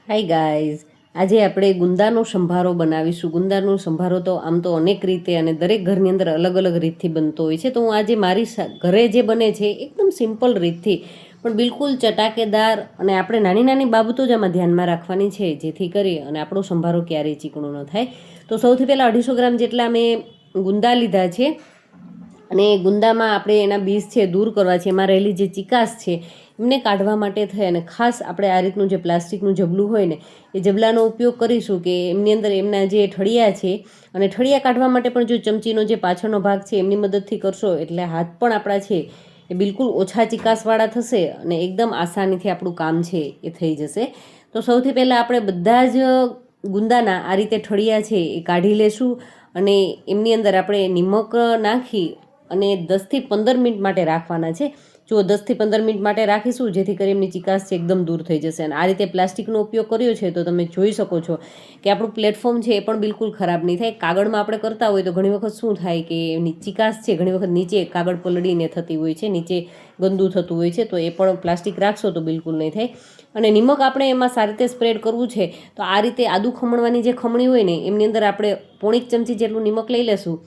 Hi guys, આજે આપણે ગુંદાનો સંભારો બનાવીશું. ગુંદાનો સંભારો તો આમ તો અનેક રીતે અને દરેક ઘરની અંદર અલગ અલગ રીતથી બનતો હોય છે. તો હું આજે મારી ઘરે જે બને છે એકદમ સિમ્પલ રીતથી પણ બિલકુલ ચટાકેદાર, અને આપણે નાની નાની બાબતો જ આમાં ધ્યાનમાં રાખવાની છે જેથી કરી અને આપણો સંભારો ક્યારેય ચીકણો ન થાય. તો સૌથી પહેલાં 250 ગ્રામ જેટલા મેં ગુંદા લીધા છે, અને ગુંદામાં આપણે એના બીજ છે દૂર કરવા છે. એમાં રહેલી જે ચિકાસ છે એમને કાઢવા માટે થઈ અને ખાસ આપણે આ રીતનું જે પ્લાસ્ટિકનું જબલું હોય ને એ જબલાનો ઉપયોગ કરીશું કે એમની અંદર એમના જે ઠળિયા છે, અને ઠળિયા કાઢવા માટે પણ જો ચમચીનો જે પાછળનો ભાગ છે એમની મદદથી કરશો એટલે હાથ પણ આપણા છે એ બિલકુલ ઓછા ચિકાસવાળા થશે અને એકદમ આસાનીથી આપણું કામ છે એ થઈ જશે. તો સૌથી પહેલાં આપણે બધા જ ગુંદાના આ રીતે ઠળિયા છે એ કાઢી લેશું, અને એમની અંદર આપણે નિમક નાખી અને 10થી 15 મિનિટ માટે રાખવાના છે. જો 10થી 15 મિનિટ માટે રાખીશું જેથી કરી એમની ચિકાસ છે એકદમ દૂર થઈ જશે. અને આ રીતે પ્લાસ્ટિકનો ઉપયોગ કર્યો છે તો તમે જોઈ શકો છો કે આપણું પ્લેટફોર્મ છે એ પણ બિલકુલ ખરાબ નહીં થાય. કાગળમાં આપણે કરતા હોય તો ઘણી વખત શું થાય કે એમની ચિકાસ છે ઘણી વખત નીચે કાગળ પલળીને થતી હોય છે, નીચે ગંદુ થતું હોય છે. તો એ પણ પ્લાસ્ટિક રાખશો તો બિલકુલ નહીં થાય. અને નિમક આપણે એમાં સારી રીતે સ્પ્રેડ કરવું છે તો આ રીતે આદુ ખમણવાની જે ખમણી હોય ને એમની અંદર આપણે 1.5 ચમચી જેટલું નિમક લઈ લેશું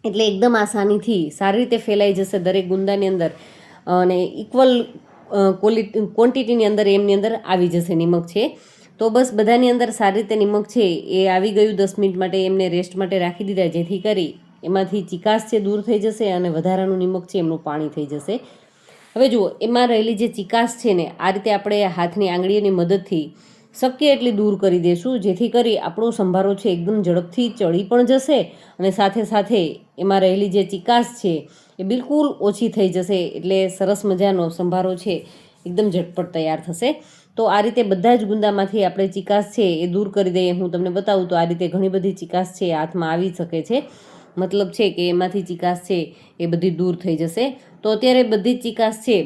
એટલે એકદમ આસાનીથી સારી રીતે ફેલાઈ જશે દરેક ગુંદાની અંદર, અને ઇક્વલ ક્વોન્ટિટીની અંદર એમની અંદર આવી જશે નિમક છે. તો બસ બધાની અંદર સારી રીતે નિમક છે એ આવી ગયું. 10 મિનિટ માટે એમને રેસ્ટ માટે રાખી દીધા જેથી કરી એમાંથી ચિકાસ છે દૂર થઈ જશે અને વધારાનું નિમક છે એમનું પાણી થઈ જશે. હવે જુઓ, એમાં રહેલી જે ચિકાસ છે ને આ રીતે આપણે હાથની આંગળીઓની મદદથી શક્ય એટલી દૂર કરી દઈશું જેથી કરી આપણો સંભારો છે એકદમ ઝડપથી ચડી પણ જશે, અને સાથે સાથે એમાં રહેલી જે ચિકાસ છે એ બિલકુલ ઓછી થઈ જશે. એટલે સરસ મજાનો સંભારો છે એકદમ ઝટપટ તૈયાર થશે. તો આ રીતે બધા જ ગુંદામાંથી આપણે ચિકાસ છે એ દૂર કરી દઈએ. હું તમને બતાવું તો આ રીતે ઘણી બધી ચિકાસ છે હાથમાં આવી શકે છે, મતલબ છે કે એમાંથી ચિકાસ છે એ બધી દૂર થઈ જશે. તો અત્યારે બધી જ ચિકાસ છે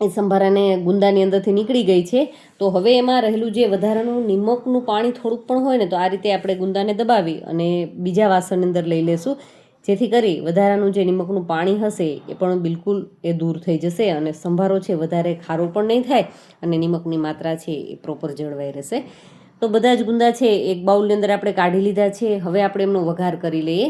એ સંભારાને ગુંદાની અંદરથી નીકળી ગઈ છે. તો હવે એમાં રહેલું જે વધારાનું નિમકનું પાણી થોડુંક પણ હોય ને તો આ રીતે આપણે ગુંદાને દબાવી અને બીજા વાસણની અંદર લઈ લેશું જેથી કરી વધારાનું જે નિમકનું પાણી હશે એ પણ બિલકુલ એ દૂર થઈ જશે, અને સંભારો છે વધારે ખારો પણ નહીં થાય અને નિમકની માત્રા છે એ પ્રોપર જળવાઈ રહેશે. તો બધા જ ગુંદા છે એક બાઉલની અંદર આપણે કાઢી લીધા છે. હવે આપણે એમનો વઘાર કરી લઈએ.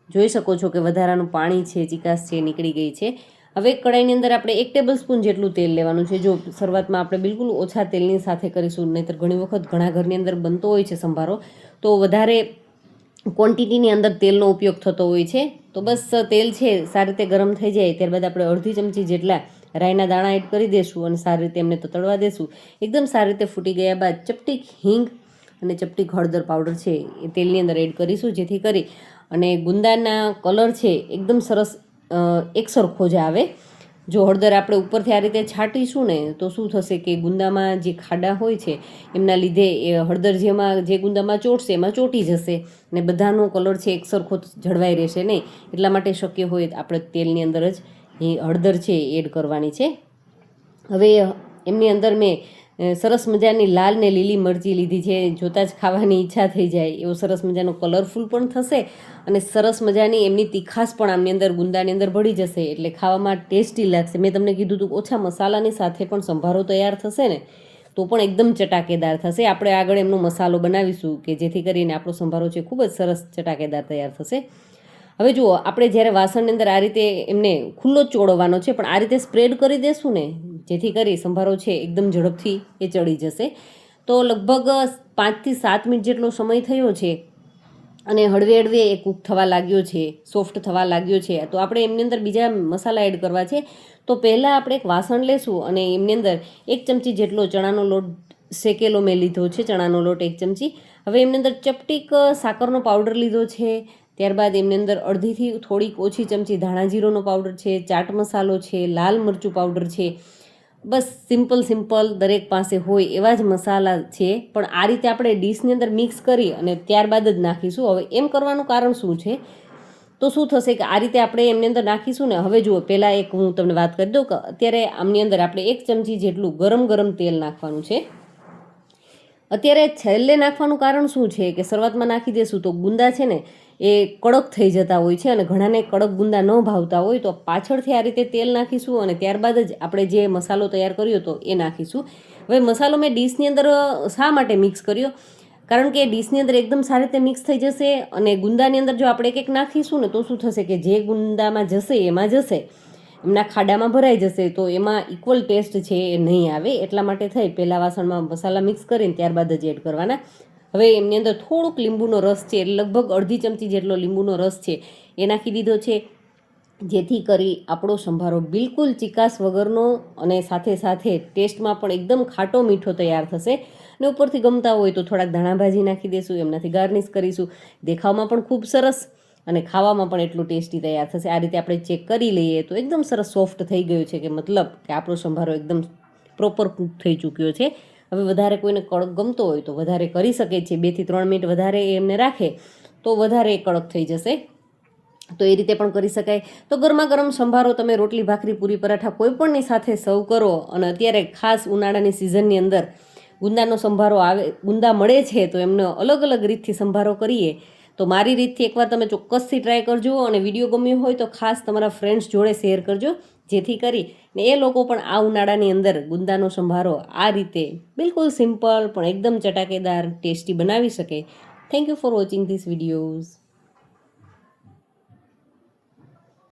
જોઈ શકો છો કે વધારાનું પાણી છે, ચિકાસ છે નીકળી ગઈ છે. હવે કડાઈની અંદર આપણે 1 ટેબલ સ્પૂન જેટલું તેલ લેવાનું છે. જો શરૂઆતમાં આપણે બિલકુલ ઓછા તેલની સાથે કરીશું, નહીંતર ઘણી વખત ઘણા ઘરની અંદર બનતો હોય છે સંભારો તો વધારે ક્વોન્ટિટીની અંદર તેલનો ઉપયોગ થતો હોય છે. તો બસ તેલ છે સારી રીતે ગરમ થઈ જાય ત્યારબાદ આપણે અડધી ચમચી જેટલા રાઈના દાણા એડ કરી દઈશું અને સારી રીતે એમને તતડવા દેશું. એકદમ સારી રીતે ફૂટી ગયા બાદ ચપટીક હિંગ અને ચપટીક હળદર પાવડર છે એ તેલની અંદર એડ કરીશું જેથી કરી અને ગુંદાના કલર છે એકદમ સરસ એકસરખો જ આવે. જો હળદર આપણે ઉપરથી આ રીતે છાંટીશું ને તો શું થશે કે ગુંદામાં જે ખાડા હોય છે એમના લીધે એ હળદર જેમાં જે ગુંદામાં ચોટશે એમાં ચોંટી જશે અને બધાનો કલર છે એકસરખો જળવાઈ રહેશે નહીં. એટલા માટે શક્ય હોય આપણે તેલની અંદર જ એ હળદર છે એડ કરવાની છે. હવે એમની અંદર મેં સરસ મજાની લાલ ને લીલી મરચી લીધી છે. જોતાં જ ખાવાની ઈચ્છા થઈ જાય એવો સરસ મજાનો કલરફુલ પણ થશે, અને સરસ મજાની એમની તીખાશ પણ આમની અંદર ગુંદાની અંદર ભળી જશે એટલે ખાવામાં ટેસ્ટી લાગશે. મેં તમને કીધું હતું ઓછા મસાલાની સાથે પણ સંભારો તૈયાર થશે ને તો પણ એકદમ ચટાકેદાર થશે. આપણે આગળ એમનો મસાલો બનાવીશું કે જેથી કરીને આપણો સંભારો છે ખૂબ જ સરસ ચટાકેદાર તૈયાર થશે. હવે જુઓ, આપણે જ્યારે વાસણની અંદર આ રીતે એમને ખુલ્લો જ ચોળવવાનો છે પણ આ રીતે સ્પ્રેડ કરી દેશું ને જેથી કરી સંભારો છે એકદમ ઝડપથી એ ચડી જશે. તો લગભગ 5થી 7 મિનિટ જેટલો સમય થયો છે અને હળવે હળવે એ કૂક થવા લાગ્યો છે, સોફ્ટ થવા લાગ્યો છે. તો આપણે એમની અંદર બીજા મસાલા એડ કરવા છે. તો પહેલાં આપણે એક વાસણ લેશું અને એમની અંદર 1 ચમચી જેટલો ચણાનો લોટ શેકેલો મેં લીધો છે, ચણાનો લોટ 1 ચમચી. હવે એમની અંદર ચપટીક સાકરનો પાવડર લીધો છે. ત્યારબાદ એમની અંદર અડધીથી થોડીક ઓછી ચમચી ધાણા જીરોનો પાવડર છે, ચાટ મસાલો છે, લાલ મરચું પાવડર છે. બસ સિમ્પલ દરેક પાસે હોય એવા જ મસાલા છે, પણ આ રીતે આપણે ડીશની અંદર મિક્સ કરી અને ત્યારબાદ જ નાખીશું. હવે એમ કરવાનું કારણ શું છે તો શું થશે કે આ રીતે આપણે એમની અંદર નાખીશું ને. હવે જુઓ, પહેલાં એક હું તમને વાત કરી દઉં કે અત્યારે આમની અંદર આપણે 1 ચમચી જેટલું ગરમ તેલ નાખવાનું છે. અત્યારે છેલ્લે નાખવાનું કારણ શું છે કે શરૂઆતમાં નાખી દેશું તો ગુંદા છે ને એ કડક થઈ જતા હોય છે અને ઘણાને કડક ગુંદા ન ભાવતા હોય તો પાછળથી આ રીતે તેલ નાખીશું અને ત્યારબાદ જ આપણે જે મસાલો તૈયાર કર્યો હતો એ નાખીશું. હવે મસાલો મેં ડીશની અંદર શા માટે મિક્સ કર્યો, કારણ કે ડીશની અંદર એકદમ સારી રીતે મિક્સ થઈ જશે, અને ગુંદાની અંદર જો આપણે એક નાખીશું ને તો શું થશે કે જે ગુંદામાં જશે એમાં જશે, એમના ખાડામાં ભરાઈ જશે, તો એમાં ઇક્વલ ટેસ્ટ છે એ નહીં આવે. એટલા માટે થઈ પહેલાં વાસણમાં મસાલા મિક્સ કરીને ત્યારબાદ જ એડ કરવાના. હવે એમની અંદર થોડુંક લીંબુનો રસ છે, લગભગ અડધી ચમચી જેટલો લીંબુનો રસ છે એ નાખી દીધો છે, જેથી કરી આપણો સંભારો બિલકુલ ચીકાશ વગરનો અને સાથે સાથે ટેસ્ટમાં પણ એકદમ ખાટો મીઠો તૈયાર થશે. અને ઉપરથી ગમતા હોય તો થોડાક ધાણાભાજી નાખી દઈશું, એમનાથી ગાર્નિશ કરીશું. દેખાવમાં પણ ખૂબ સરસ અને ખાવામાં પણ એટલું ટેસ્ટી તૈયાર થશે. આ રીતે આપણે ચેક કરી લઈએ તો એકદમ સરસ સોફ્ટ થઈ ગયું છે, કે મતલબ કે આપણો સંભારો એકદમ પ્રોપર કૂક થઈ ચૂક્યો છે. હવે વધારે કોઈને કડક ગમતો હોય તો વધારે કરી શકે છે, 2 થી 3 મિનિટ વધારે એમને રાખે તો વધારે કડક થઈ જશે, તો એ રીતે પણ કરી શકાય. તો ગરમા ગરમ સંભારો તમે રોટલી ભાખરી પૂરી પરાઠા કોઈ પણની સાથે સર્વ કરો. અને અત્યારે ખાસ ઉનાળાની સિઝનની અંદર ગુંદાનો સંભારો આવે, ગુંદા મળે છે તો એમનો અલગ અલગ રીતથી સંભારો કરીએ. તો મારી રીતથી એકવાર તમે ચોક્કસથી ટ્રાય કરજો, અને વિડીયો ગમ્યો હોય તો ખાસ તમારા ફ્રેન્ડ્સ જોડે શેર કરજો, જેથી કરી ને એ લોકો પણ આ ઉનાળાની અંદર ગુંદાનો સંભારો આ રીતે બિલકુલ સિમ્પલ પણ એકદમ ચટાકેદાર ટેસ્ટી બનાવી શકે. Thank you for watching this videos.